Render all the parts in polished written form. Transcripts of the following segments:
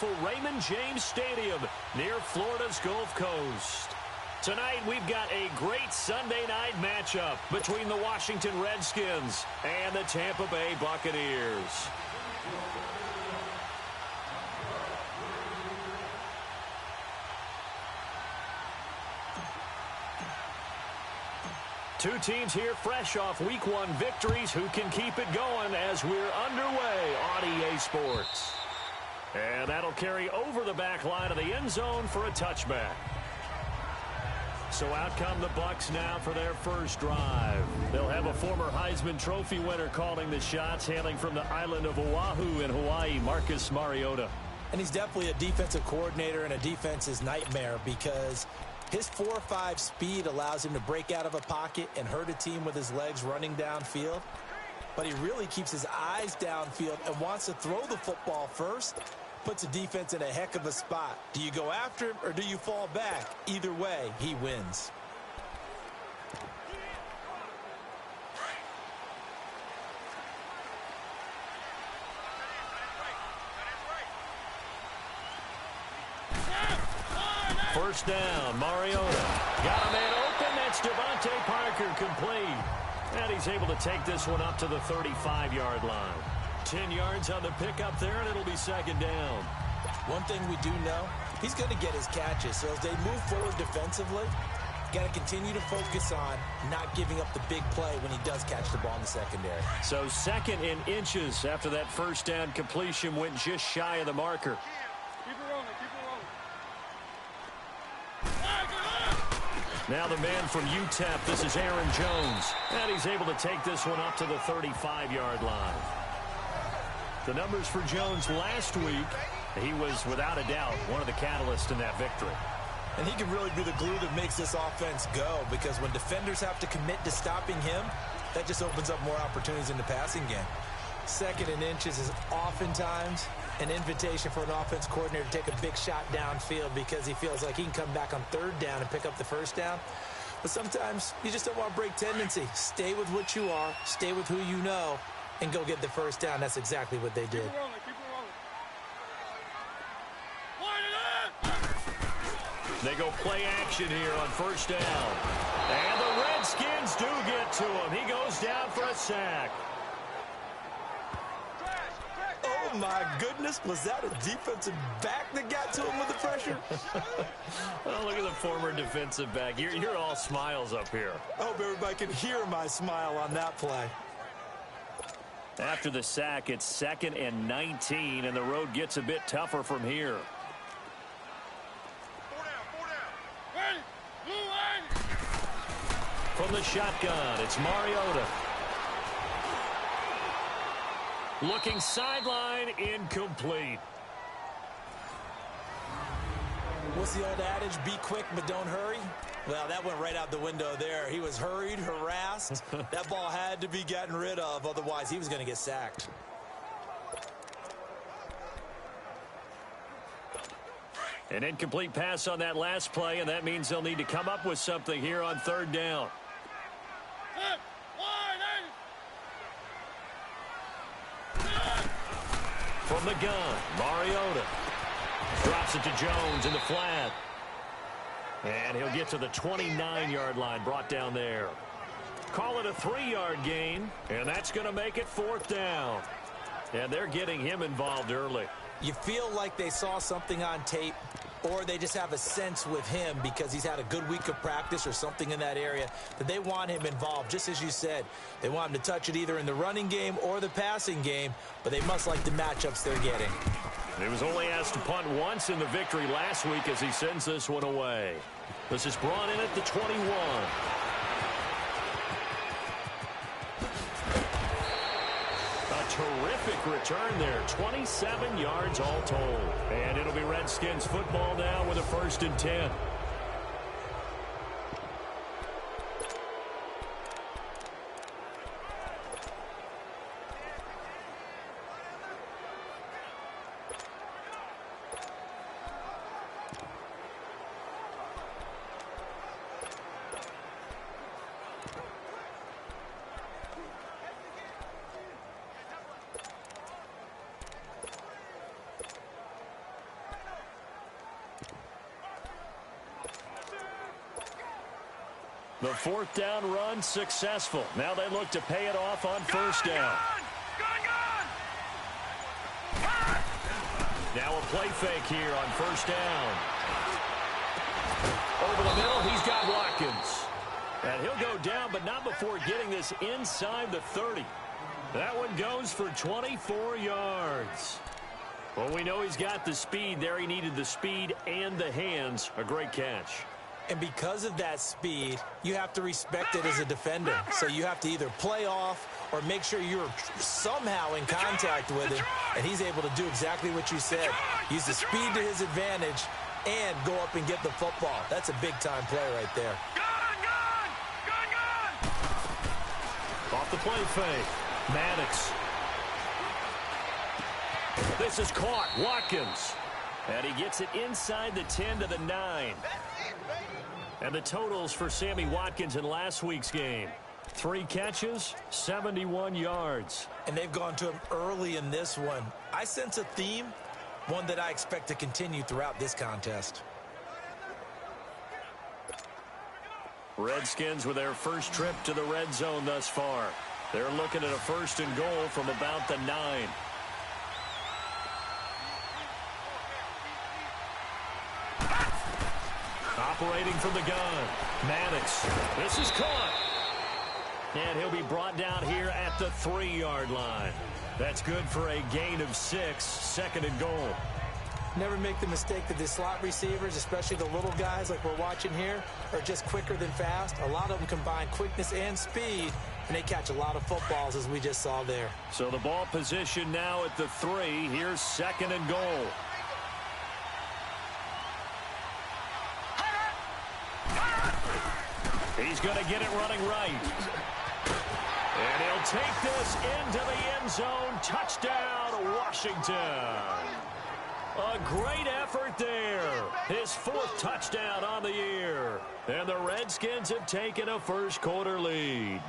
beautiful Raymond James Stadium near Florida's Gulf Coast. Tonight, we've got a great Sunday night matchup between the Washington Redskins and the Tampa Bay Buccaneers. Two teams here fresh off Week 1 victories who can keep it going as we're underway on EA Sports. And that'll carry over the back line of the end zone for a touchback. So out come the Bucs now for their first drive. They'll have a former Heisman Trophy winner calling the shots, hailing from the island of Oahu in Hawaii, Marcus Mariota. And he's definitely a defensive coordinator and a defense's nightmare because his 4.5 speed allows him to break out of a pocket and hurt a team with his legs running downfield. But he really keeps his eyes downfield and wants to throw the football first. Puts a defense in a heck of a spot. Do you go after him or do you fall back? Either way, he wins. First down, Mariota. Got a man open. That's Devontae Parker complete. And he's able to take this one up to the 35-yard line. 10 yards on the pickup there, and it'll be second down. One thing we do know, he's going to get his catches. So as they move forward defensively, got to continue to focus on not giving up the big play when he does catch the ball in the secondary. So second in inches after that first down completion went just shy of the marker. Keep it rolling, keep it rolling. Now the man from UTEP, this is Aaron Jones. And he's able to take this one up to the 35-yard line. The numbers for Jones last week, he was without a doubt one of the catalysts in that victory. And he can really be the glue that makes this offense go, because when defenders have to commit to stopping him, that just opens up more opportunities in the passing game. Second in inches is oftentimes an invitation for an offense coordinator to take a big shot downfield because he feels like he can come back on third down and pick up the first down. But sometimes you just don't want to break tendency. Stay with what you are, stay with who you know, and go get the first down. That's exactly what they did. Keep it rolling, keep it rolling. Line it up! They go play action here on first down. And the Redskins do get to him. He goes down for a sack. Oh, my goodness. Was that a defensive back that got to him with the pressure? Oh, look at the former defensive back. You're all smiles up here. I hope everybody can hear my smile on that play. After the sack, it's 2nd and 19, and the road gets a bit tougher from here. Four down. Ready? Blue line. From the shotgun, it's Mariota. Looking sideline, incomplete. What's the old adage? Be quick, but don't hurry. Well, that went right out the window there. He was hurried, harassed. That ball had to be gotten rid of. Otherwise, he was going to get sacked. An incomplete pass on that last play, and that means they'll need to come up with something here on third down. From the gun, Mariota drops it to Jones in the flat. And he'll get to the 29-yard line, brought down there. Call it a 3-yard gain, and that's going to make it fourth down. And they're getting him involved early. You feel like they saw something on tape, or they just have a sense with him because he's had a good week of practice or something in that area that they want him involved. Just as you said, they want him to touch it either in the running game or the passing game, but they must like the matchups they're getting. He was only asked to punt once in the victory last week as he sends this one away. This is brought in at the 21. A terrific return there. 27 yards all told. And it'll be Redskins football now with a 1st and 10. The fourth down run successful. Now they look to pay it off on first down. Now a play fake here on first down. Over the middle, he's got Watkins. And he'll go down, but not before getting this inside the 30. That one goes for 24 yards. Well, we know he's got the speed there. He needed the speed and the hands. A great catch. And because of that speed, you have to respect it as a defender. So you have to either play off or make sure you're somehow in contact with him. And he's able to do exactly what you said. Use the speed to his advantage and go up and get the football. That's a big-time play right there. Off the play fake. Maddox. This is caught. Watkins. And he gets it inside the 10 to the 9. And the totals for Sammy Watkins in last week's game. 3 catches, 71 yards. And they've gone to him early in this one. I sense a theme, one that I expect to continue throughout this contest. Redskins with their first trip to the red zone thus far. They're looking at a first and goal from about the 9. Operating from the gun. Maddox. This is caught. And he'll be brought down here at the 3-yard line. That's good for a gain of 6, second and goal. Never make the mistake that the slot receivers, especially the little guys like we're watching here, are just quicker than fast. A lot of them combine quickness and speed, and they catch a lot of footballs, as we just saw there. So the ball position now at the 3. Here's second and goal. He's going to get it running right. And he'll take this into the end zone. Touchdown, Washington. A great effort there. His 4th touchdown on the year. And the Redskins have taken a first-quarter lead.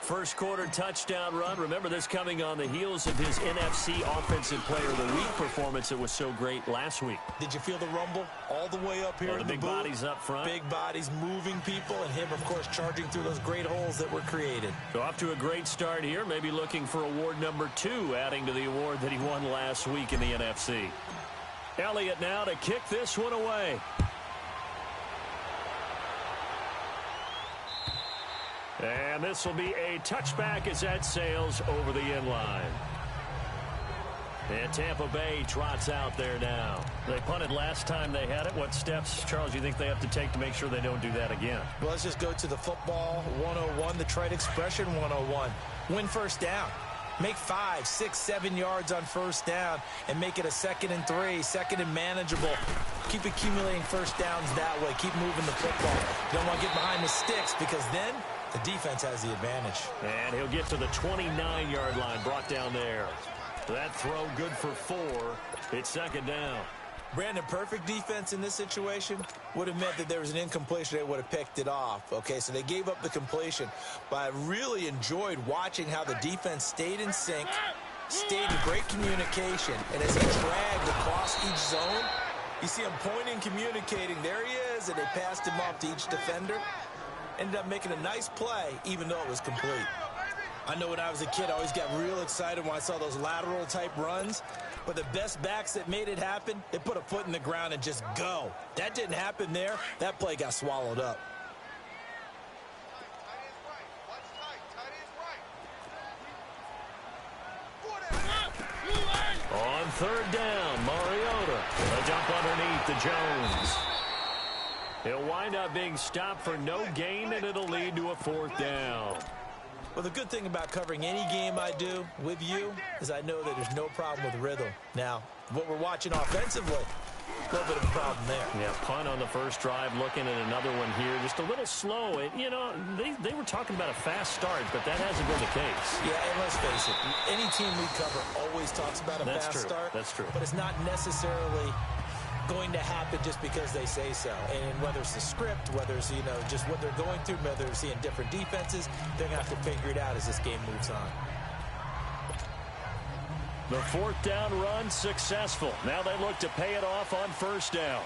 First-quarter touchdown run. Remember, this coming on the heels of his NFC Offensive Player of the Week performance that was so great last week. Did you feel the rumble all the way up here in the big booth? Bodies up front. Big bodies moving people, and him, of course, charging through those great holes that were created. So off to a great start here. Maybe looking for award number 2, adding to the award that he won last week in the NFC. Elliott now to kick this one away. And this will be a touchback as that sails over the end line. And Tampa Bay trots out there now. They punted last time they had it. What steps, Charles, do you think they have to take to make sure they don't do that again? Well, let's just go to the football 101, the trite expression 101. Win first down. Make 5, 6, 7 yards on first down and make it a 2nd and 3, 2nd and manageable. Keep accumulating first downs that way. Keep moving the football. You don't want to get behind the sticks because then the defense has the advantage. And he'll get to the 29-yard line, brought down there. That throw good for 4. It's second down. Brandon, perfect defense in this situation would have meant that there was an incompletion. They would have picked it off. Okay, so they gave up the completion. But I really enjoyed watching how the defense stayed in sync, stayed in great communication, and as he dragged across each zone, you see him pointing, communicating. There he is, and they passed him off to each defender. Ended up making a nice play, even though it was complete. I know when I was a kid, I always got real excited when I saw those lateral-type runs. But the best backs that made it happen, they put a foot in the ground and just go. That didn't happen there. That play got swallowed up. On third down, Mariota. A dump underneath to Jones. He'll wind up being stopped for no gain, and it'll lead to a 4th down. Well, the good thing about covering any game I do with you is I know that there's no problem with rhythm. Now, what we're watching offensively, a little bit of a problem there. Yeah, punt on the first drive, looking at another one here. Just a little slow. You know, they were talking about a fast start, but that hasn't been the case. Yeah, and let's face it, any team we cover always talks about a fast start. That's true. But it's not necessarily going to happen just because they say so. And whether it's the script, whether it's, you know, just what they're going through, whether they're seeing different defenses, they're going to have to figure it out as this game moves on. The 4th down run successful. Now they look to pay it off on first down.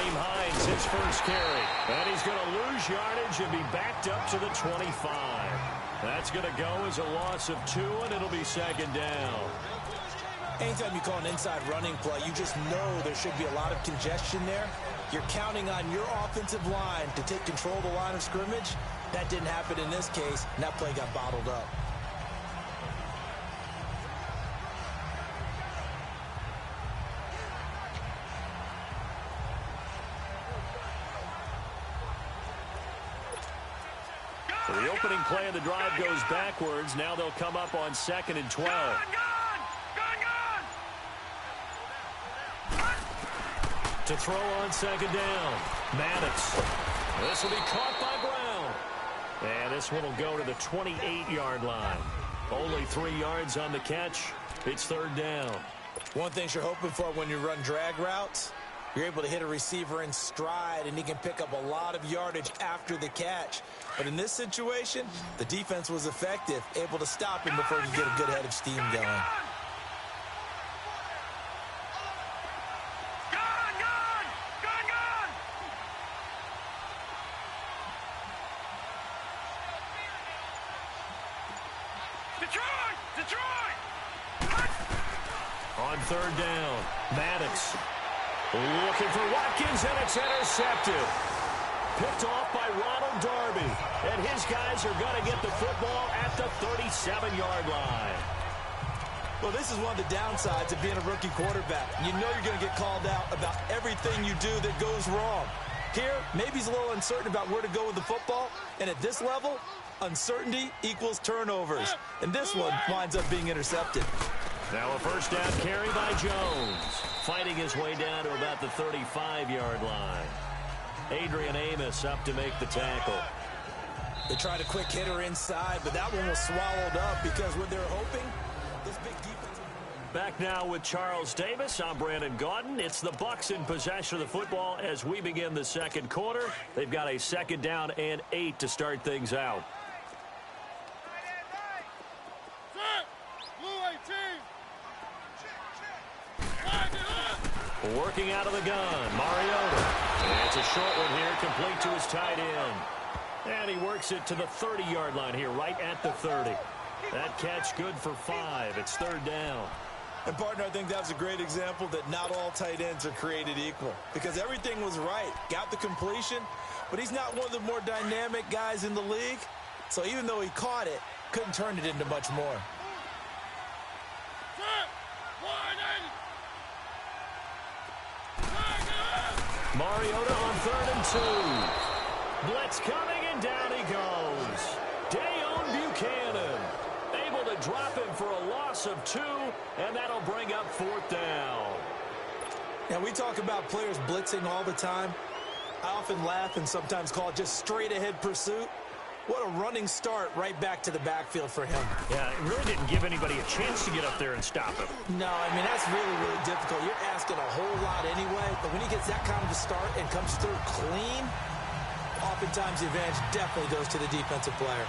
Naeem Hines, his first carry. And he's going to lose yardage and be backed up to the 25. That's going to go as a loss of 2, and it'll be second down. Anytime you call an inside running play, you just know there should be a lot of congestion there. You're counting on your offensive line to take control of the line of scrimmage. That didn't happen in this case, and that play got bottled up. So the opening play of the drive goes backwards. Now they'll come up on 2nd and 12. To throw on 2nd down. Maddox. This will be caught by Brown. And this one will go to the 28-yard line. Only 3 yards on the catch. It's 3rd down. One thing you're hoping for when you run drag routes, you're able to hit a receiver in stride, and he can pick up a lot of yardage after the catch. But in this situation, the defense was effective, able to stop him before he could get a good head of steam going. On 3rd down, Maddox looking for Watkins, and it's intercepted. Picked off by Ronald Darby, and his guys are going to get the football at the 37-yard line. Well, this is one of the downsides of being a rookie quarterback. You know you're going to get called out about everything you do that goes wrong. Here, maybe he's a little uncertain about where to go with the football, and at this level, uncertainty equals turnovers. And this one winds up being intercepted. Now a first down carry by Jones, fighting his way down to about the 35-yard line. Adrian Amos up to make the tackle. They tried a quick hitter inside, but that one was swallowed up because what they're hoping, this big defense. Back now with Charles Davis. I'm Brandon Gaudin. It's the Bucs in possession of the football as we begin the 2nd quarter. They've got a 2nd down and 8 to start things out. Working out of the gun, Mariota. And it's a short one here, complete to his tight end. And he works it to the 30-yard line here, right at the 30. That catch good for 5. It's 3rd down. And, partner, I think that was a great example that not all tight ends are created equal. Because everything was right. Got the completion, but he's not one of the more dynamic guys in the league. So even though he caught it, couldn't turn it into much more. Mariota on 3rd and 2. Blitz coming, and down he goes. Dayon Buchanan able to drop him for a loss of 2, and that'll bring up 4th down. Now, we talk about players blitzing all the time. I often laugh and sometimes call it just straight-ahead pursuit. What a running start right back to the backfield for him. Yeah, it really didn't give anybody a chance to get up there and stop him. No, I mean, that's really, really difficult. You're asking a whole lot anyway, but when he gets that kind of a start and comes through clean, oftentimes the advantage definitely goes to the defensive player.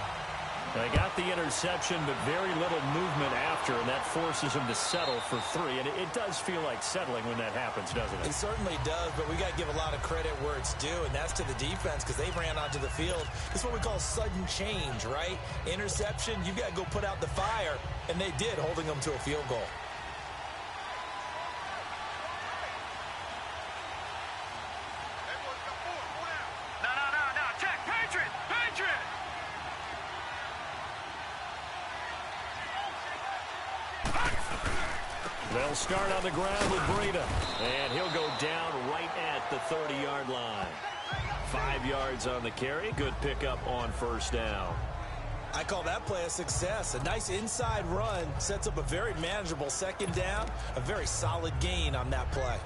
They got the interception, but very little movement after, and that forces him to settle for 3. And it does feel like settling when that happens, doesn't it? It certainly does, but we got to give a lot of credit where it's due, and that's to the defense because they ran onto the field. This is what we call sudden change, right? Interception, you've got to go put out the fire, and they did, holding them to a field goal. They'll start on the ground with Breida, and he'll go down right at the 30-yard line. 5 yards on the carry. Good pickup on 1st down. I call that play a success. A nice inside run sets up a very manageable 2nd down. A very solid gain on that play.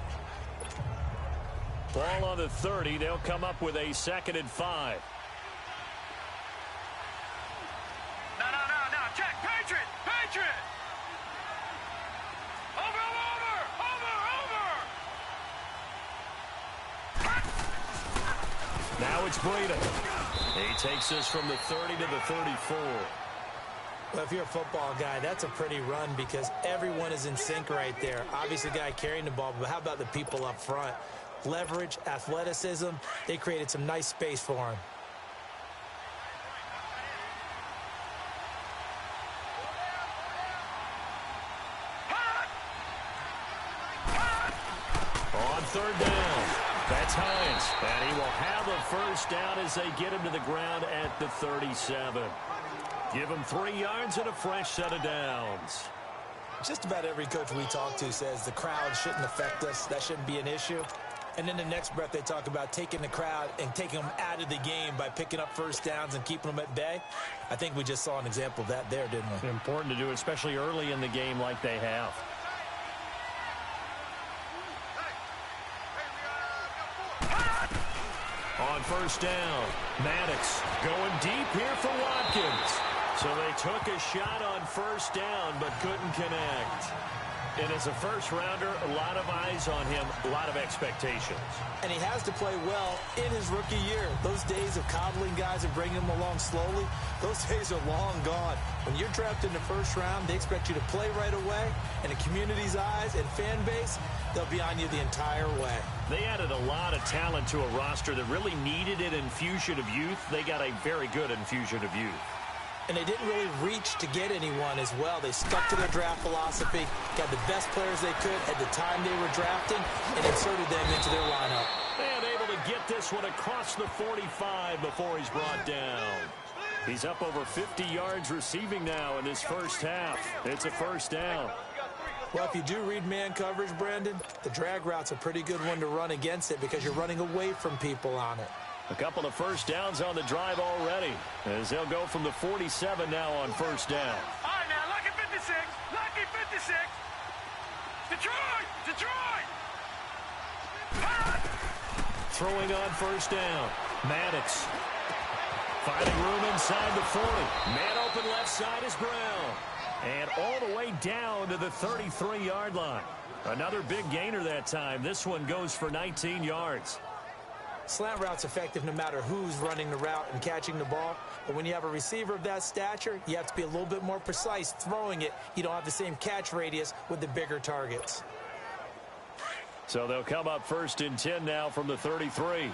Ball on the 30. They'll come up with a 2nd and 5. No. Check. Patriot. Now it's Breida. He takes this from the 30 to the 34. Well, if you're a football guy, that's a pretty run because everyone is in sync right there. Obviously, the guy carrying the ball, but how about the people up front? leverage, athleticism. They created some nice space for him. On third down, that's Hines, and he will have a first down as they get him to the ground at the 37. Give him 3 yards and a fresh set of downs. Just about every coach we talk to says the crowd shouldn't affect us. That shouldn't be an issue. And then the next breath they talk about taking the crowd and taking them out of the game by picking up first downs and keeping them at bay. I think we just saw an example of that there, didn't we? Important to do, especially early in the game like they have. On first down, Maddox going deep here for Watkins. So they took a shot on first down but couldn't connect. And as a first-rounder, a lot of eyes on him, a lot of expectations. And he has to play well in his rookie year. Those days of coddling guys and bringing them along slowly, those days are long gone. When you're drafted in the first round, they expect you to play right away. And the community's eyes and fan base, they'll be on you the entire way. They added a lot of talent to a roster that really needed an infusion of youth. They got a very good infusion of youth. And they didn't really reach to get anyone as well. They stuck to their draft philosophy, got the best players they could at the time they were drafting, and inserted them into their lineup. And able to get this one across the 45 before he's brought down. He's up over 50 yards receiving now in this first half. It's a first down. Well, if you do read man coverage, Brandon, the drag route's a pretty good one to run against it because you're running away from people on it. A couple of first downs on the drive already, as they'll go from the 47 now on first down. All right, now, lucky 56. Lucky 56. Detroit! Detroit! Throwing on first down. Maddox. Finding room inside the 40. Man open left side is Brown. And all the way down to the 33-yard line. Another big gainer that time. This one goes for 19 yards. Slant route's effective no matter who's running the route and catching the ball. But when you have a receiver of that stature, you have to be a little bit more precise throwing it. You don't have the same catch radius with the bigger targets. So they'll come up first and 10 now from the 33.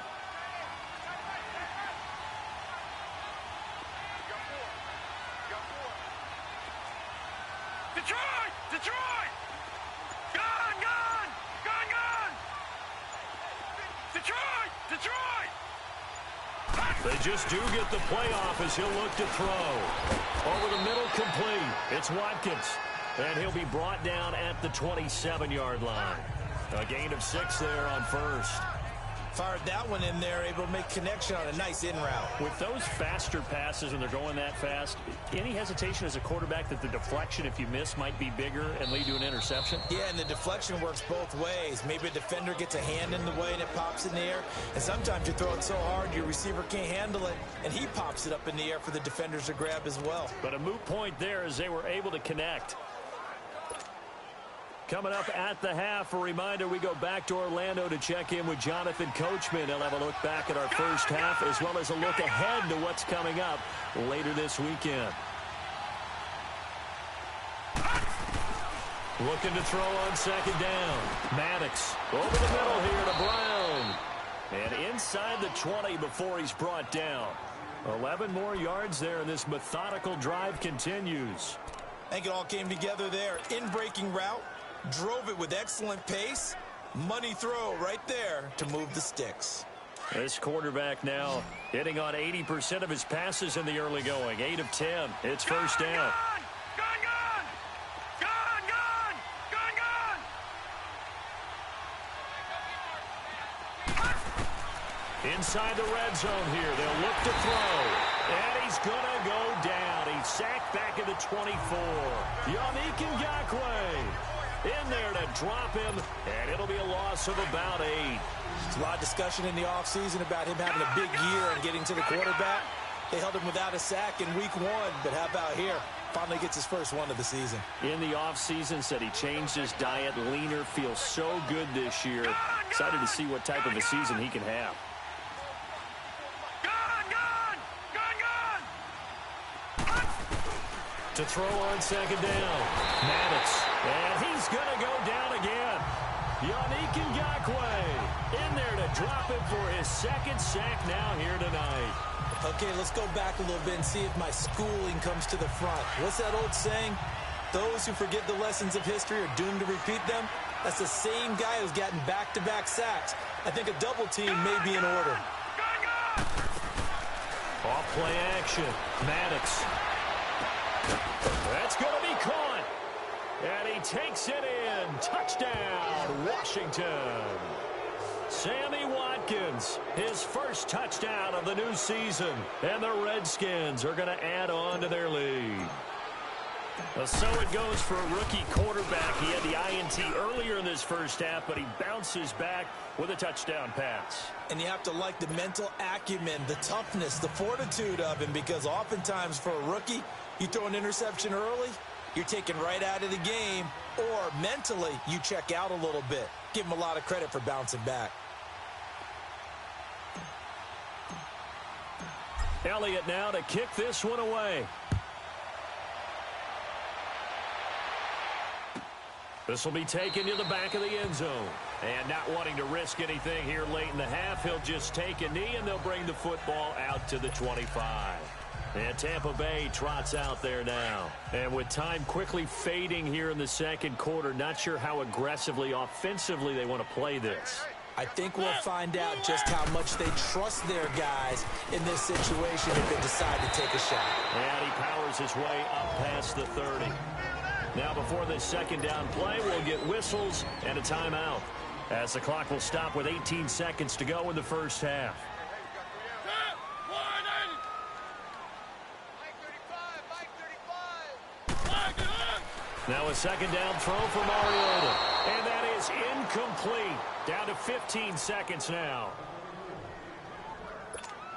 Detroit! Detroit! Gone! Gone! Gone! Gone! Detroit! Detroit! They just do get the playoff as he'll look to throw. Over the middle, complete. It's Watkins. And he'll be brought down at the 27-yard line. A gain of 6 there on first. Fired that one in there, able to make connection on a nice in route. With those faster passes and they're going that fast, any hesitation as a quarterback that the deflection, if you miss, might be bigger and lead to an interception? Yeah, and the deflection works both ways. Maybe a defender gets a hand in the way and it pops in the air. And sometimes you throw it so hard your receiver can't handle it, and he pops it up in the air for the defenders to grab as well. But a moot point there as they were able to connect. Coming up at the half, a reminder, we go back to Orlando to check in with Jonathan Coachman. He'll have a look back at our first half as well as a look ahead to what's coming up later this weekend. Looking to throw on second down. Maddox over the middle here to Brown. And inside the 20 before he's brought down. 11 more yards there, and this methodical drive continues. I think it all came together there. In-breaking route. Drove it with excellent pace. Money throw right there to move the sticks. This quarterback now hitting on 80% of his passes in the early going. 8 of 10. It's first down. Gone! Gone! Gone! Gone! Gone! Gone! Inside the red zone here. They'll look to throw. And he's going to go down. He's sacked back at the 24. Yannick Ngakoue in there to drop him, and it'll be a loss of about 8. There's a lot of discussion in the offseason about him having a big year and getting to the quarterback. They held him without a sack in week 1, but how about here? Finally gets his first one of the season. In the offseason, said he changed his diet, leaner, feels so good this year. Excited to see what type of a season he can have. To throw on second down. Maddox. And he's going to go down again. Yannick Ngakoue in there to drop it for his second sack now here tonight. Okay, let's go back a little bit and see if my schooling comes to the front. What's that old saying? Those who forget the lessons of history are doomed to repeat them. That's the same guy who's gotten back-to-back sacks. I think a double team may be in order. Off play action. Maddox. That's going to be caught. And he takes it in. Touchdown, Washington. Sammy Watkins, his first touchdown of the new season. And the Redskins are going to add on to their lead. So it goes for a rookie quarterback. He had the INT earlier in this first half, but he bounces back with a touchdown pass. And you have to like the mental acumen, the toughness, the fortitude of him, because oftentimes for a rookie, you throw an interception early, you're taken right out of the game, or mentally you check out a little bit. Give him a lot of credit for bouncing back. Elliott now to kick this one away. This will be taken to the back of the end zone. And not wanting to risk anything here late in the half, he'll just take a knee, and they'll bring the football out to the 25. And Tampa Bay trots out there now. And with time quickly fading here in the second quarter, not sure how aggressively, offensively they want to play this. I think we'll find out just how much they trust their guys in this situation if they decide to take a shot. And he powers his way up past the 30. Now before this second down play, we'll get whistles and a timeout, as the clock will stop with 18 seconds to go in the first half. Now a second down throw for Mariota. And that is incomplete. Down to 15 seconds now.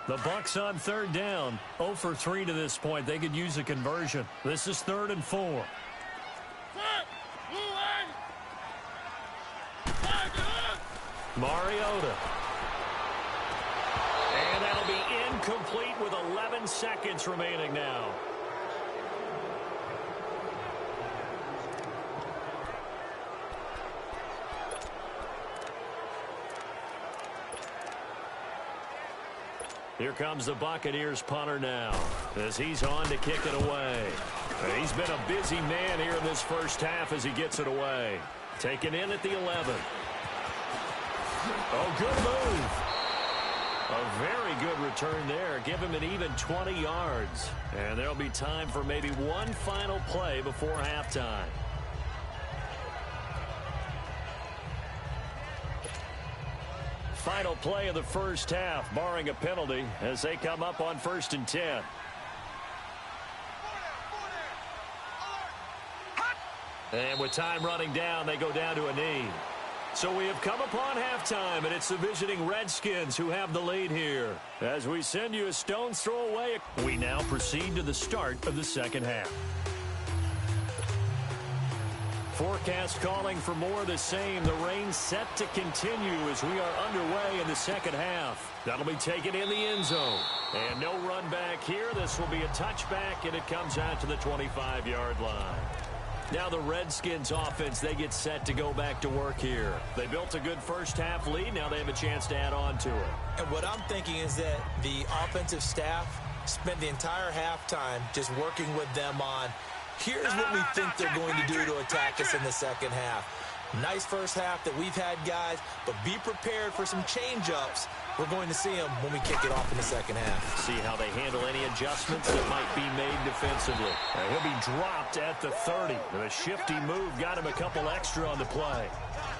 The Bucs on third down. 0 for 3 to this point. They could use a conversion. This is 3rd and 4. Mariota. And that'll be incomplete with 11 seconds remaining now. Here comes the Buccaneers punter now, as he's on to kick it away. He's been a busy man here in this first half as he gets it away. Taken in at the 11. Oh, good move. A very good return there. Give him an even 20 yards. And there'll be time for maybe one final play before halftime. Final play of the first half, barring a penalty, as they come up on 1st and 10. And with time running down, they go down to a knee. So we have come upon halftime, and it's the visiting Redskins who have the lead here. As we send you a stone's throw away, we now proceed to the start of the second half. Forecast calling for more of the same. The rain set to continue as we are underway in the second half. That'll be taken in the end zone. And no run back here. This will be a touchback, and it comes out to the 25-yard line. Now the Redskins offense, they get set to go back to work here. They built a good first half lead. Now they have a chance to add on to it. And what I'm thinking is that the offensive staff spent the entire halftime just working with them on, here's what we think they're going to do to attack us in the second half. Nice first half that we've had, guys, but be prepared for some change-ups. We're going to see them when we kick it off in the second half. See how they handle any adjustments that might be made defensively. He'll be dropped at the 30. The shifty move got him a couple extra on the play.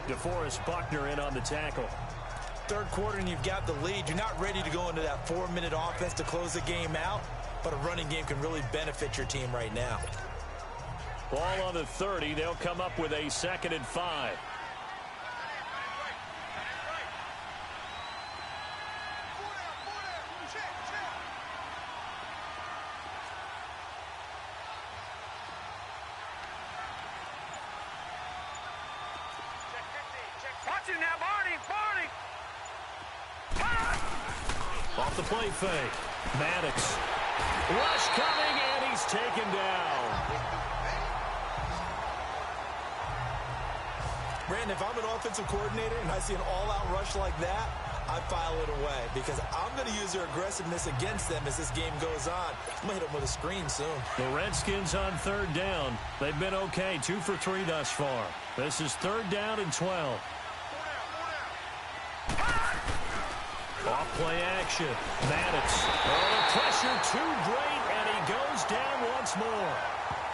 DeForest Buckner in on the tackle. Third quarter and you've got the lead. You're not ready to go into that 4-minute offense to close the game out, but a running game can really benefit your team right now. Ball on the 30. They'll come up with a 2nd and 5. Watch it now, Barney! Off the play fake. Maddox. Rush coming, and he's taken down. Brandon, if I'm an offensive coordinator and I see an all-out rush like that, I file it away because I'm going to use their aggressiveness against them as this game goes on. I'm going to hit them with a screen soon. The Redskins on third down. They've been okay, 2 for 3 thus far. This is third down and 12. Off play action. Maddox. Oh, the pressure too great, and he goes down once more.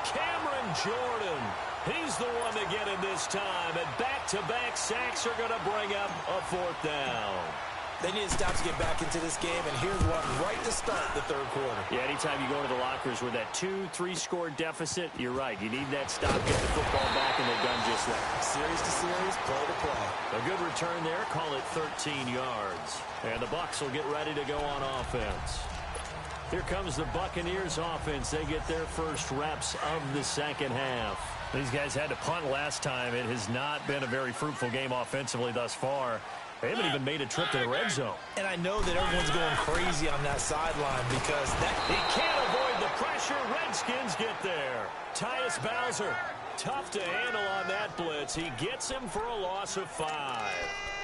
Cameron Jordan. He's the one to get in this time, and back-to-back sacks are going to bring up a fourth down. They need to stop to get back into this game, and here's one right to start the third quarter. Yeah, anytime you go to the lockers with that 2-3 score deficit, you're right. You need that stop, get the football back, and they've done just that. Series to series, play to play. A good return there. Call it 13 yards. And the Bucs will get ready to go on offense. Here comes the Buccaneers offense. They get their first reps of the second half. These guys had to punt last time. It has not been a very fruitful game offensively thus far. They haven't even made a trip to the red zone. And I know that everyone's going crazy on that sideline because he can't avoid the pressure. Redskins get there. Tyus Bowser, tough to handle on that blitz. He gets him for a loss of 5.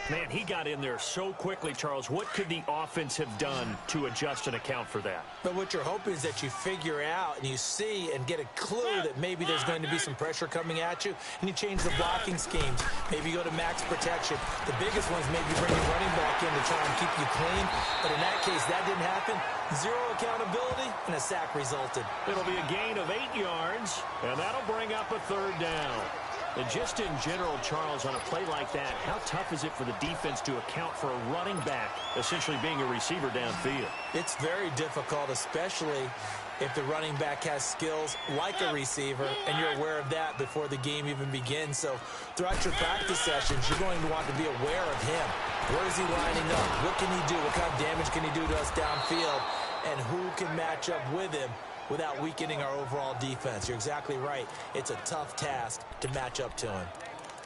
Man, he got in there so quickly, Charles. What could the offense have done to adjust and account for that? But what you're hoping is that you figure out and you see and get a clue that maybe there's going to be some pressure coming at you, and you change the blocking schemes. Maybe you go to max protection. The biggest one's maybe bringing running back in to try and keep you clean. But in that case, that didn't happen. 0 accountability, and a sack resulted. It'll be a gain of 8 yards, and that'll bring up a third down. And just in general, Charles, on a play like that, how tough is it for the defense to account for a running back essentially being a receiver downfield? It's very difficult, especially if the running back has skills like a receiver, and you're aware of that before the game even begins. So throughout your practice sessions, you're going to want to be aware of him. Where is he lining up? What can he do? What kind of damage can he do to us downfield? And who can match up with him without weakening our overall defense? You're exactly right. It's a tough task to match up to him.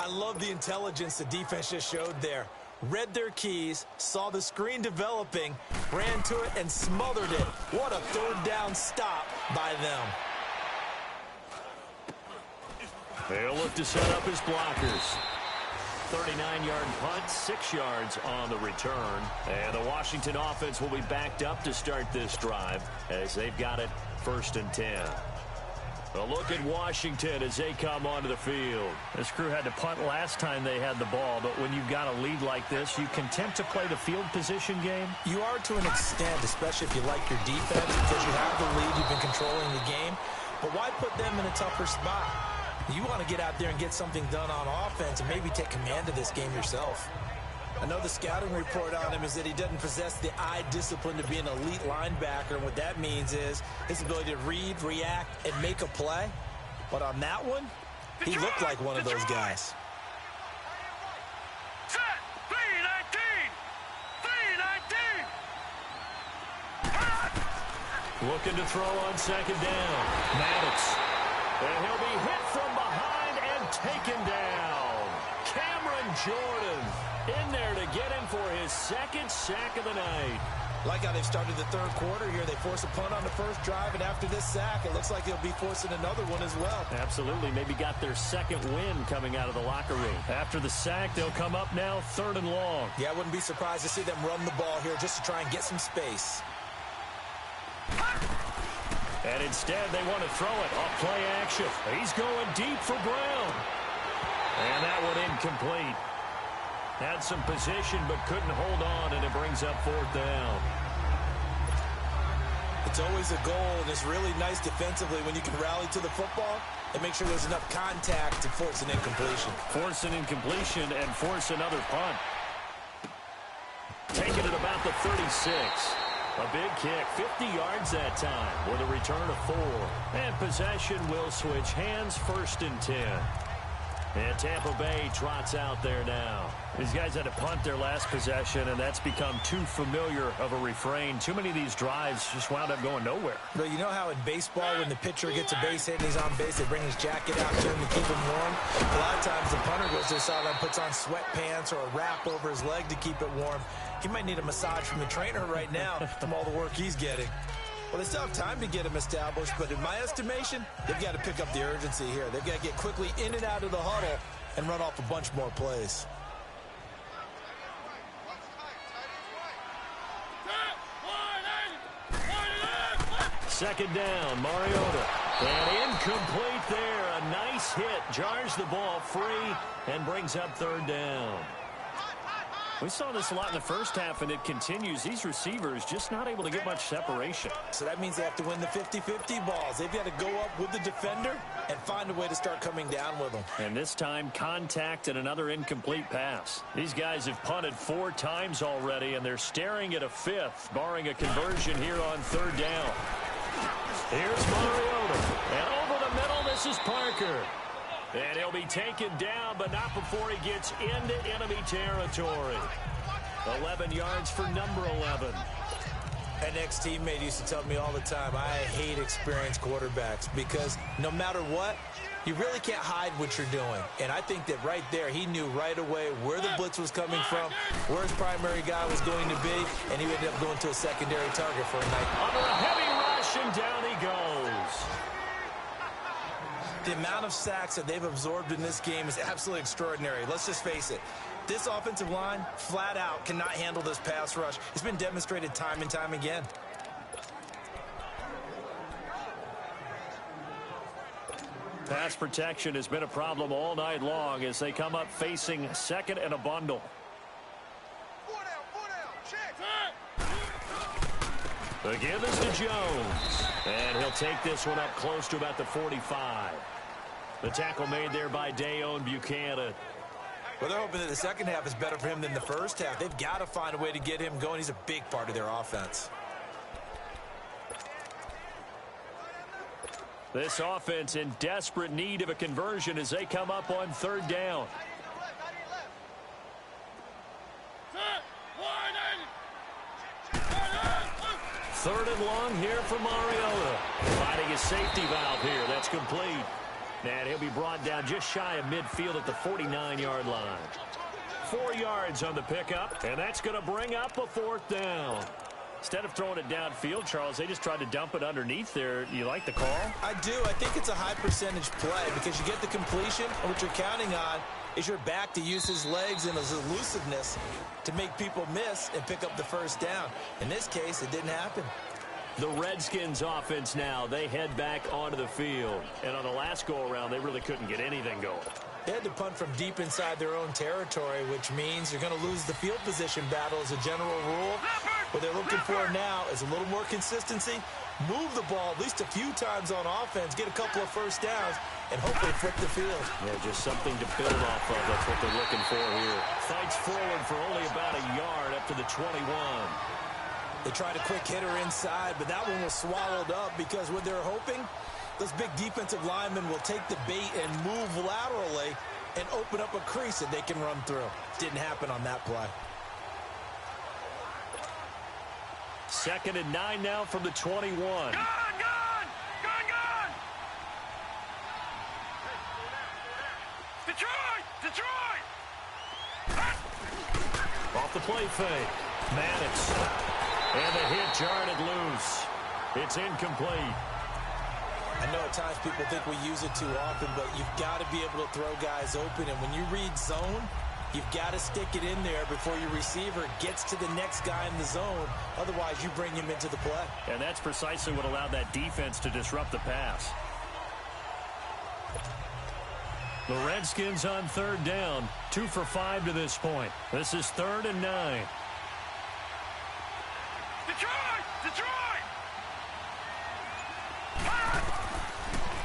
I love the intelligence the defense just showed there. Read their keys, saw the screen developing, ran to it, and smothered it. What a third down stop by them. They'll look to set up his blockers. 39-yard punt, 6 yards on the return. And the Washington offense will be backed up to start this drive as they've got it 1st and 10. A look at Washington as they come onto the field. This crew had to punt last time they had the ball, but when you've got a lead like this, you can tend to play the field position game. You are to an extent, especially if you like your defense, because you have the lead, you've been controlling the game. But why put them in a tougher spot? You want to get out there and get something done on offense and maybe take command of this game yourself. I know the scouting report on him is that he doesn't possess the eye discipline to be an elite linebacker, and what that means is his ability to read, react, and make a play. But on that one, he looked like one of those guys. Set. 3-19. 3-19. Looking to throw on second down. Maddox. And he'll be hit from behind and taken down. Cameron Jordan in there to get him for his second sack of the night. Like how they've started the third quarter here. They force a punt on the first drive, and after this sack, it looks like they'll be forcing another one as well. Absolutely. Maybe got their second win coming out of the locker room. After the sack, they'll come up now 3rd and long. Yeah, I wouldn't be surprised to see them run the ball here just to try and get some space. And instead, they want to throw it off play action. He's going deep for Brown. And that one incomplete. Had some position, but couldn't hold on, and it brings up 4th down. It's always a goal, and it's really nice defensively when you can rally to the football and make sure there's enough contact to force an incompletion. Force an incompletion and force another punt. Taking it about the 36. A big kick, 50 yards that time with a return of 4. And possession will switch hands, 1st and 10. And Tampa Bay trots out there now. These guys had to punt their last possession, and that's become too familiar of a refrain. Too many of these drives just wound up going nowhere. But you know how in baseball, when the pitcher gets a base hit and he's on base, they bring his jacket out to him to keep him warm? A lot of times the punter goes to the sideline, puts on sweatpants or a wrap over his leg to keep it warm. He might need a massage from the trainer right now from all the work he's getting. Well, they still have time to get him established, but in my estimation, they've got to pick up the urgency here. They've got to get quickly in and out of the huddle and run off a bunch more plays. Second down, Mariota. And incomplete there. A nice hit. Jars the ball free and brings up third down. We saw this a lot in the first half, and it continues. These receivers just not able to get much separation. So that means they have to win the 50-50 balls. They've got to go up with the defender and find a way to start coming down with them. And this time, contact and another incomplete pass. These guys have punted 4 times already, and they're staring at a 5th, barring a conversion here on third down. Here's Mariota. And over the middle, this is Parker. And he'll be taken down, but not before he gets into enemy territory. 11 yards for number 11. An ex-teammate used to tell me all the time, I hate experienced quarterbacks because no matter what, you really can't hide what you're doing. And I think that right there, he knew right away where the blitz was coming from, where his primary guy was going to be, and he ended up going to a secondary target for a night. Under a heavy rush, and down he goes. The amount of sacks that they've absorbed in this game is absolutely extraordinary. Let's just face it. This offensive line, flat out, cannot handle this pass rush. It's been demonstrated time and time again. Pass protection has been a problem all night long as they come up facing second and a bundle. Again, this to Jones. And he'll take this one up close to about the 45. The tackle made there by Dayon Buchanan. Well, they're hoping that the second half is better for him than the first half. They've got to find a way to get him going. He's a big part of their offense. This offense in desperate need of a conversion as they come up on third down. Third and long here for Mariota. Finding his safety valve here. That's complete. And he'll be brought down just shy of midfield at the 49-yard line. 4 yards on the pickup, and that's going to bring up a fourth down. Instead of throwing it downfield, Charles, they just tried to dump it underneath there. You like the call? I do. I think it's a high-percentage play because you get the completion, and what you're counting on is your back to use his legs and his elusiveness to make people miss and pick up the first down. In this case, it didn't happen. The Redskins offense now, they head back onto the field. And on the last go-around, they really couldn't get anything going. They had to punt from deep inside their own territory, which means you're going to lose the field position battle as a general rule. What they're looking for now is a little more consistency, move the ball at least a few times on offense, get a couple of first downs, and hopefully flip the field. Yeah, just something to build off of. That's what they're looking for here. Fights forward for only about a yard up to the 21. They tried a quick hitter inside, but that one was swallowed up because what they're hoping, those big defensive linemen will take the bait and move laterally and open up a crease that they can run through. Didn't happen on that play. 2nd and 9 now from the 21. Gone! Detroit! Off the play fake. Maddox. And the hit jarred it loose. It's incomplete. I know at times people think we use it too often, but you've got to be able to throw guys open. And when you read zone, you've got to stick it in there before your receiver gets to the next guy in the zone. Otherwise, you bring him into the play. And that's precisely what allowed that defense to disrupt the pass. The Redskins on third down. 2 for 5 to this point. This is 3rd and 9. Detroit!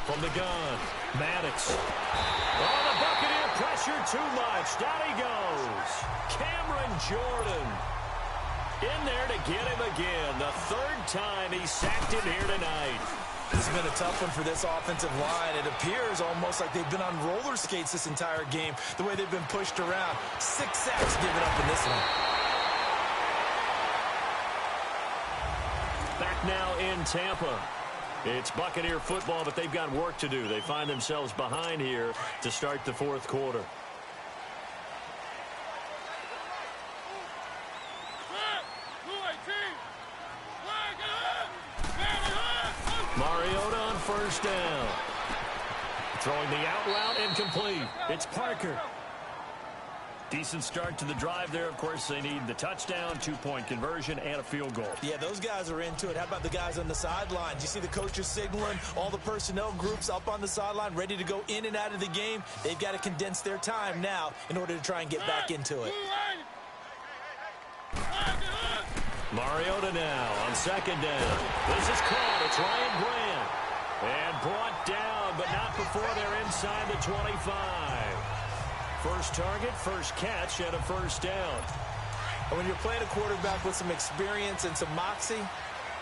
From the gun, Maddox. Oh, the Buccaneer pressure too much. Down he goes. Cameron Jordan in there to get him again. The 3rd time he sacked him here tonight. This has been a tough one for this offensive line. It appears almost like they've been on roller skates this entire game, the way they've been pushed around. 6 sacks given up in this one. Back now in Tampa. It's Buccaneer football, but they've got work to do. They find themselves behind here to start the 4th quarter. Mariota on first down. Throwing the out route, incomplete. It's Parker. Decent start to the drive there. Of course, they need the touchdown, 2-point conversion, and a field goal. Yeah, those guys are into it. How about the guys on the sideline? You see the coaches signaling, all the personnel groups up on the sideline, ready to go in and out of the game. They've got to condense their time now in order to try and get back into it. Mariota now on second down. This is caught. It's Ryan Grant. And brought down, but not before they're inside the 25. First target, first catch, and a first down. And when you're playing a quarterback with some experience and some moxie,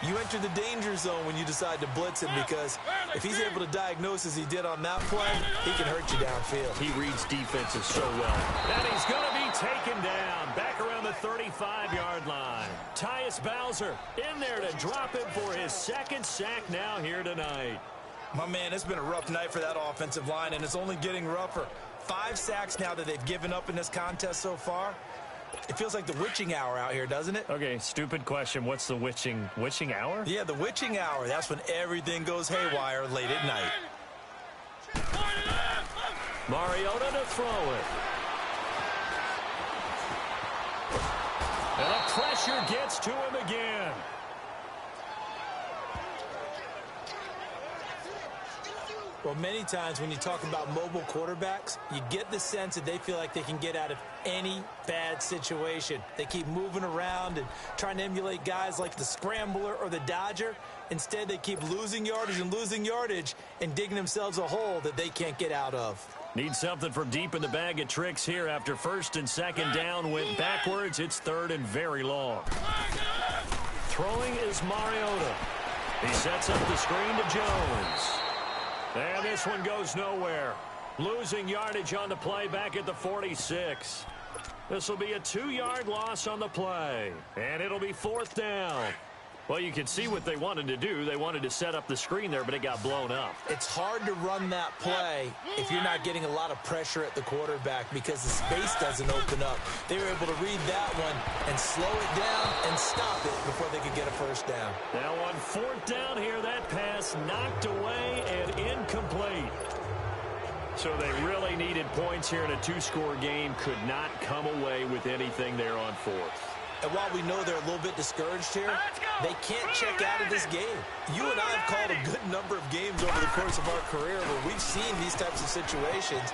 you enter the danger zone when you decide to blitz him, because if he's able to diagnose as he did on that play, he can hurt you downfield. He reads defenses so well. And he's going to be taken down back around the 35-yard line. Tyus Bowser in there to drop him for his second sack now here tonight. My man, it's been a rough night for that offensive line, and it's only getting rougher. 5 sacks now that they've given up in this contest so far. It feels like the witching hour out here, doesn't it? Okay, stupid question. What's the witching hour? Yeah, the witching hour. That's when everything goes haywire late at night. Mariota to throw it. And the pressure gets to him again. Well, many times when you talk about mobile quarterbacks, you get the sense that they feel like they can get out of any bad situation. They keep moving around and trying to emulate guys like the Scrambler or the Dodger. Instead, they keep losing yardage and digging themselves a hole that they can't get out of. Need something from deep in the bag of tricks here. After first and second down went backwards, it's third and very long. Throwing is Mariota. He sets up the screen to Jones. And this one goes nowhere. Losing yardage on the play back at the 46. This will be a 2-yard loss on the play. And it'll be fourth down. Well, you can see what they wanted to do. They wanted to set up the screen there, but it got blown up. It's hard to run that play if you're not getting a lot of pressure at the quarterback because the space doesn't open up. They were able to read that one and slow it down and stop it before they could get a first down. Now on fourth down here, that pass knocked away and incomplete. So they really needed points here in a 2-score game. Could not come away with anything there on fourth. And while we know they're a little bit discouraged here, they can't check out of this game. You and I have called a good number of games over the course of our career where we've seen these types of situations.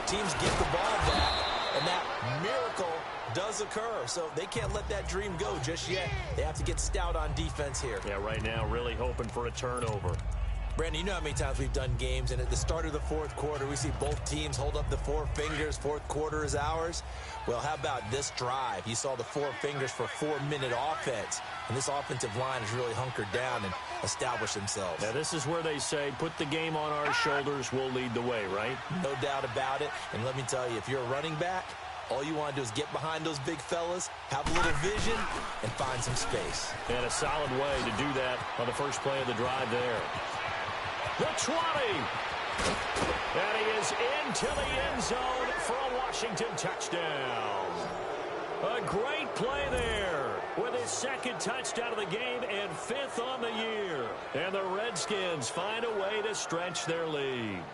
Teams get the ball back, and that miracle does occur. So they can't let that dream go just yet. They have to get stout on defense here. Yeah, right now really hoping for a turnover. Brandon, you know how many times we've done games, and at the start of the fourth quarter, we see both teams hold up the 4 fingers. Fourth quarter is ours. Well, how about this drive? You saw the 4 fingers for 4-minute offense, and this offensive line has really hunkered down and established themselves. Now, this is where they say, put the game on our shoulders, we'll lead the way, right? No doubt about it. And let me tell you, if you're a running back, all you want to do is get behind those big fellas, have a little vision, and find some space. And a solid way to do that on the first play of the drive there. The 20. And he is into the end zone for a Washington touchdown. A great play there with his second touchdown of the game and 5th on the year. And the Redskins find a way to stretch their lead.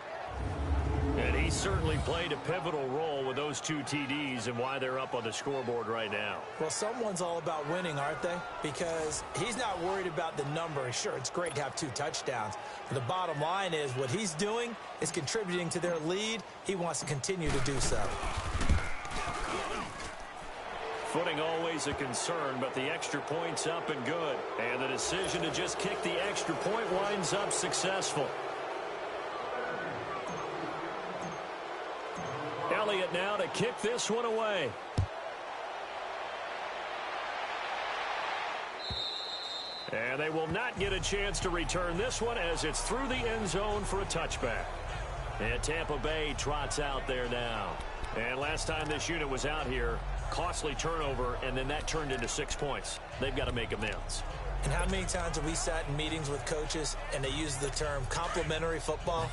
And he certainly played a pivotal role with those 2 TDs and why they're up on the scoreboard right now. Well, someone's all about winning, aren't they? Because he's not worried about the number. Sure, it's great to have 2 touchdowns. But the bottom line is what he's doing is contributing to their lead. He wants to continue to do so. Footing always a concern, but the extra point's up and good. And the decision to just kick the extra point winds up successful. Elliott now to kick this one away. And they will not get a chance to return this one as it's through the end zone for a touchback. And Tampa Bay trots out there now. And last time this unit was out here, costly turnover, and then that turned into 6 points. They've got to make amends. And how many times have we sat in meetings with coaches and they use the term complementary football?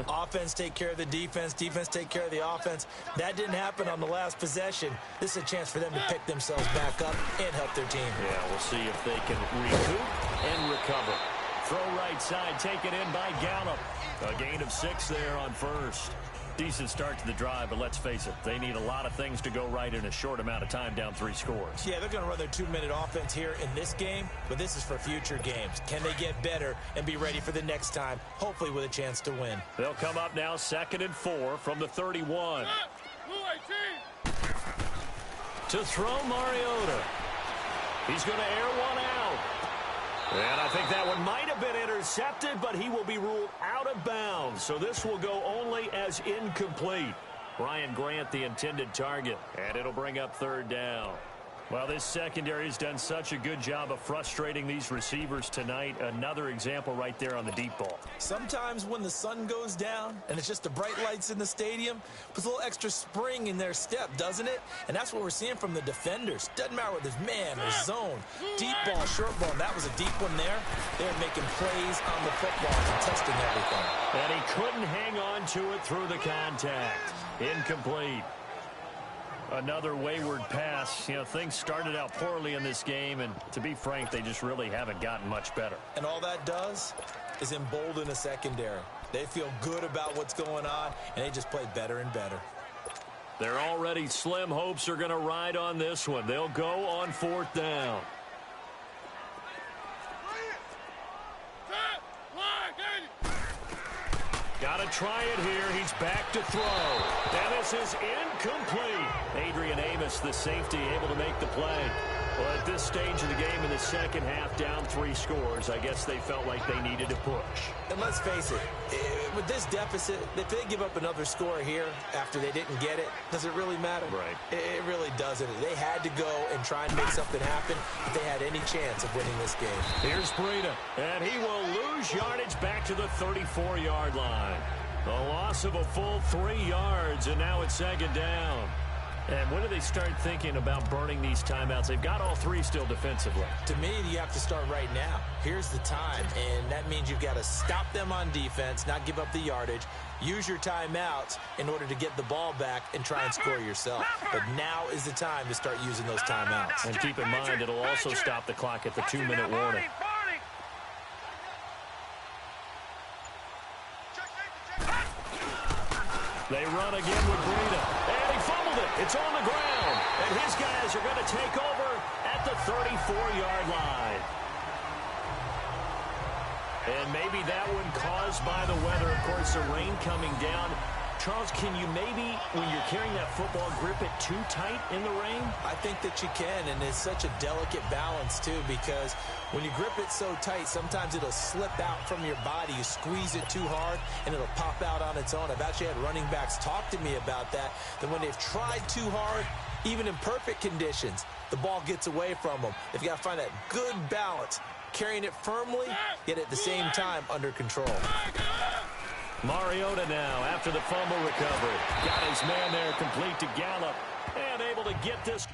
Offense take care of the defense, defense take care of the offense. That didn't happen on the last possession. This is a chance for them to pick themselves back up and help their team. Yeah, we'll see if they can recoup and recover. Throw right side, taken in by Gallup. A gain of 6 there on first. Decent start to the drive, but let's face it, they need a lot of things to go right in a short amount of time, down 3 scores. Yeah, they're going to run their 2-minute offense here in this game, but this is for future games. Can they get better and be ready for the next time, hopefully with a chance to win? They'll come up now 2nd and 4 from the 31. To throw Mariota. He's going to air one out. And I think that one might have been intercepted, but he will be ruled out of bounds. So this will go only as incomplete. Brian Grant, the intended target. And it'll bring up 3rd down. Well, this secondary has done such a good job of frustrating these receivers tonight. Another example right there on the deep ball. Sometimes when the sun goes down and it's just the bright lights in the stadium, puts a little extra spring in their step, doesn't it? And that's what we're seeing from the defenders. Doesn't matter whether it's man or zone. Deep ball, short ball. And that was a deep one there. They're making plays on the football and testing everything. And he couldn't hang on to it through the contact. Incomplete. Another wayward pass. You know, things started out poorly in this game, and to be frank, they just really haven't gotten much better. And all that does is embolden a secondary. They feel good about what's going on, and they just play better and better. Their already slim hopes are going to ride on this one. They'll go on 4th down. Got to try it here. He's back to throw. And this is incomplete. Adrian Amos, the safety, able to make the play. Well, at this stage of the game in the second half, down 3 scores, I guess they felt like they needed to push. And let's face it, with this deficit, if they give up another score here after they didn't get it, does it really matter? Right. It really doesn't. They had to go and try and make something happen if they had any chance of winning this game. Here's Breida, and he will lose yardage back to the 34-yard line. A loss of a full 3 yards, and now it's 2nd down. And when do they start thinking about burning these timeouts? They've got all 3 still defensively. To me, you have to start right now. Here's the time, and that means you've got to stop them on defense, not give up the yardage, use your timeouts in order to get the ball back and try and score yourself. But now is the time to start using those timeouts. And keep in mind, it'll also stop the clock at the 2-minute warning. They run again with Breida. And he fumbled it. It's on the ground. And his guys are going to take over at the 34-yard line. And maybe that one caused by the weather. Of course, the rain coming down. Charles, can you maybe, when you're carrying that football, grip it too tight in the rain? I think that you can, and it's such a delicate balance, too, because when you grip it so tight, sometimes it'll slip out from your body. You squeeze it too hard, and it'll pop out on its own. I've actually had running backs talk to me about that when they've tried too hard, even in perfect conditions, the ball gets away from them. They've got to find that good balance, carrying it firmly, yet at the same time under control. Mariota now after the fumble recovery. Got his man there complete to Gallup and able to get this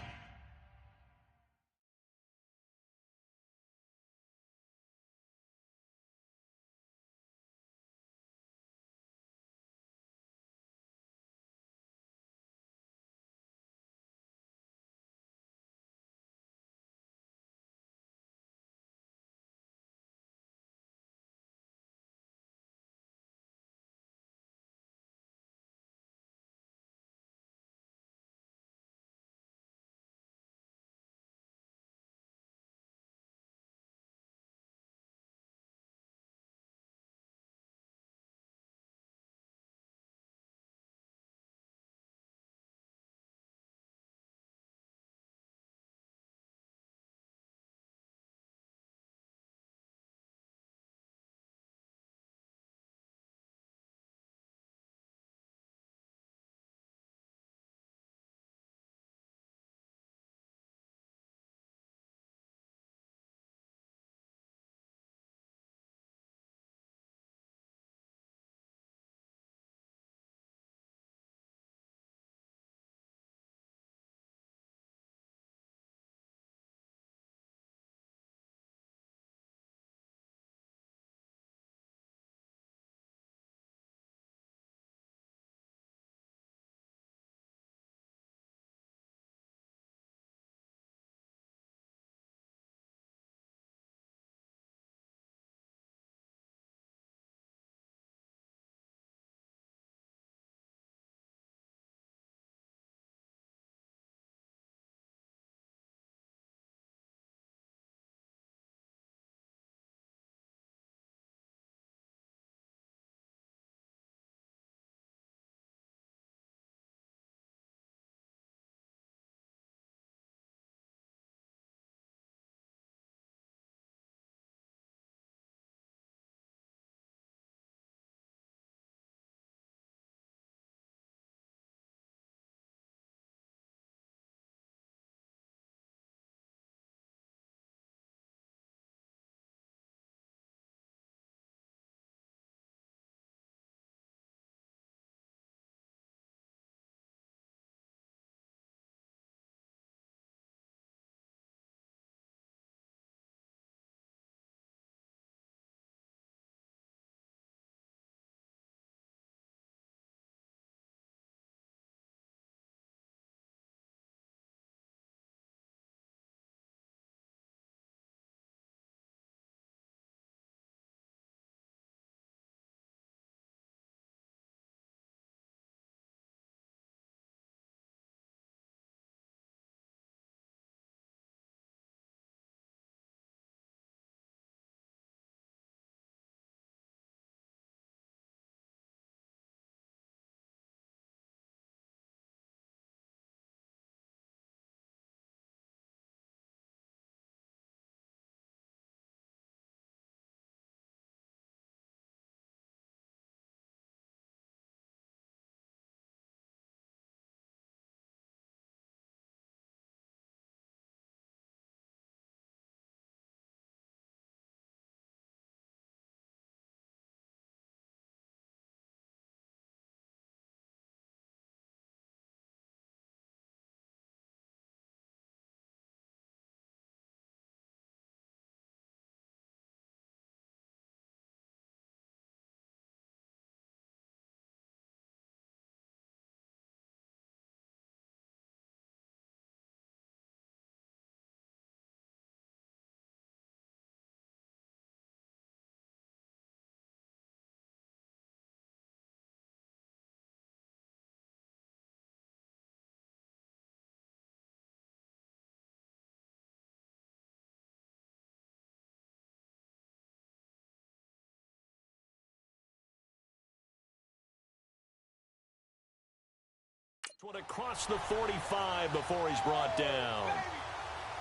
One across the 45 before he's brought down.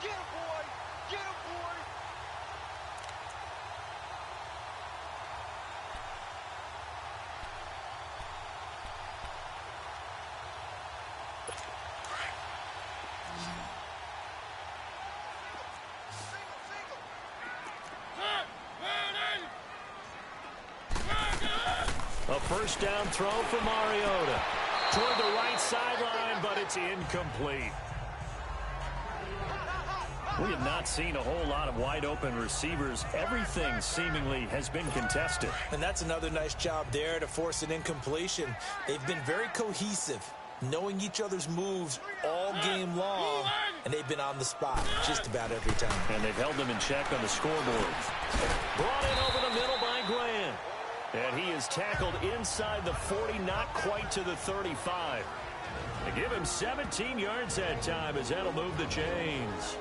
Get him, boy! Get him, boy! A first down throw for Mariota. Toward the right sideline, but it's incomplete. We have not seen a whole lot of wide-open receivers. Everything seemingly has been contested. And that's another nice job there to force an incompletion. They've been very cohesive, knowing each other's moves all game long, and they've been on the spot just about every time. And they've held them in check on the scoreboard. Brought in over the middle by Grant. And he is tackled inside the 40, not quite to the 35. They give him 17 yards that time as that'll move the chains.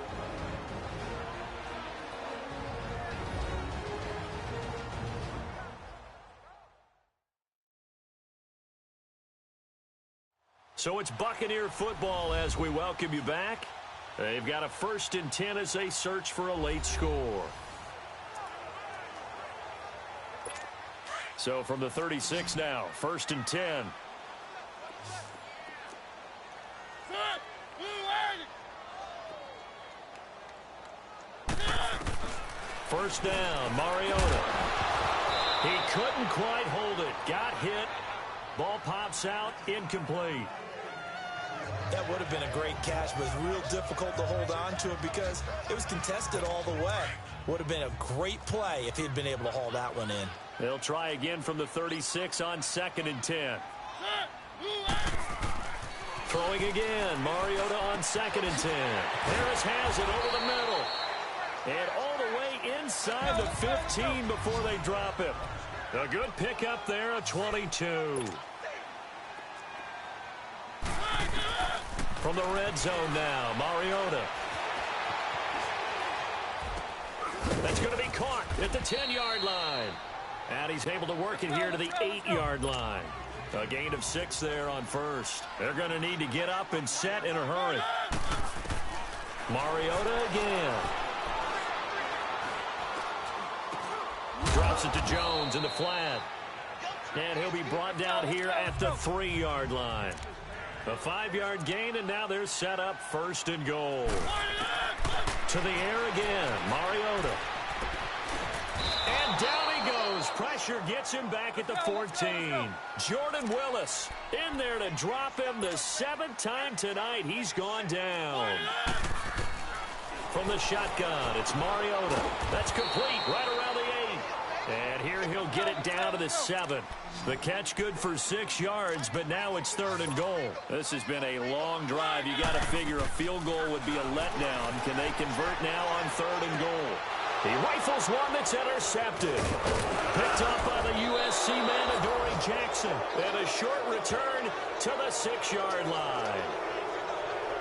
So it's Buccaneer football as we welcome you back. They've got a 1st and 10 as they search for a late score. So from the 36 now, 1st and 10. First down, Mariota. He couldn't quite hold it. Got hit. Ball pops out, incomplete. That would have been a great catch, but it was real difficult to hold on to it because it was contested all the way. Would have been a great play if he'd been able to haul that one in. They'll try again from the 36 on 2nd and 10. Throwing again, Mariota on 2nd and 10. Harris has it over the middle. And all the way inside the 15 before they drop him. A good pickup there, a 22. From the red zone now, Mariota. That's going to be caught at the 10-yard line. And he's able to work it here to the 8-yard line. A gain of 6 there on first. They're going to need to get up and set in a hurry. Mariota again. Drops it to Jones in the flat. And he'll be brought down here at the 3-yard line. A 5-yard gain, and now they're set up 1st and goal. To the air again, Mariota. And down he goes. Pressure gets him back at the 14. Jordan Willis in there to drop him the 7th time tonight. He's gone down. From the shotgun, it's Mariota. That's complete right around the 8. And here he'll get it down to the 7. The catch good for 6 yards, but now it's 3rd and goal. This has been a long drive. You got to figure a field goal would be a letdown. Can they convert now on 3rd and goal? He rifles one that's intercepted. Picked up by the USC man, Adoree Jackson. And a short return to the 6-yard line.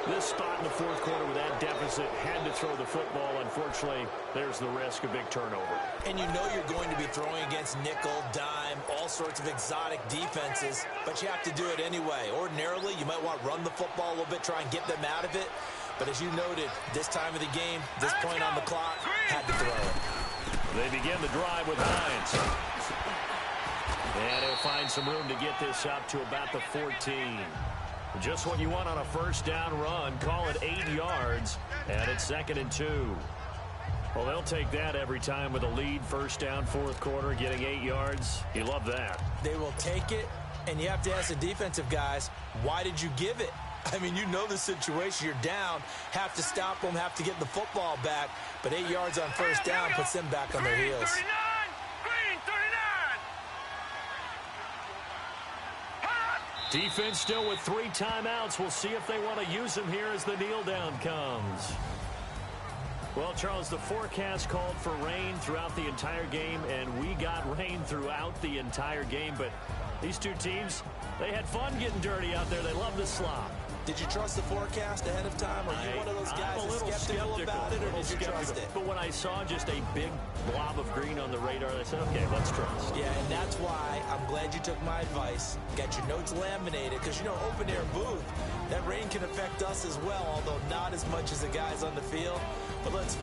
This spot in the 4th quarter with that deficit, had to throw the football. Unfortunately, there's the risk of big turnover. And you know you're going to be throwing against nickel, dime, all sorts of exotic defenses, but you have to do it anyway. Ordinarily, you might want to run the football a little bit, try and get them out of it. But as you noted, this time of the game, this point on the clock, had to throw it. They begin the drive with Hines. And he'll find some room to get this up to about the 14. Just what you want on a 1st down run. Call it 8 yards. And it's 2nd and 2. Well, they'll take that every time with a lead. 1st down, 4th quarter, getting 8 yards. You love that. They will take it, and you have to ask the defensive guys, why did you give it? I mean, you know the situation. You're down, have to stop them, have to get the football back. But 8 yards on 1st down puts them back on their heels. 39! Green, 39! Defense still with 3 timeouts. We'll see if they want to use them here as the kneel down comes. Well, Charles, the forecast called for rain throughout the entire game, and we got rain throughout the entire game. But these two teams, they had fun getting dirty out there. They love the slop. Did you trust the forecast ahead of time? Or are you one of those guys that's skeptical about it, or did you trust it? But when I saw just a big blob of green on the radar, I said, okay, let's trust. Yeah, and that's why I'm glad you took my advice. Got your notes laminated, because, you know, open-air booth, that rain can affect us as well, although not as much as the guys on the field. But let's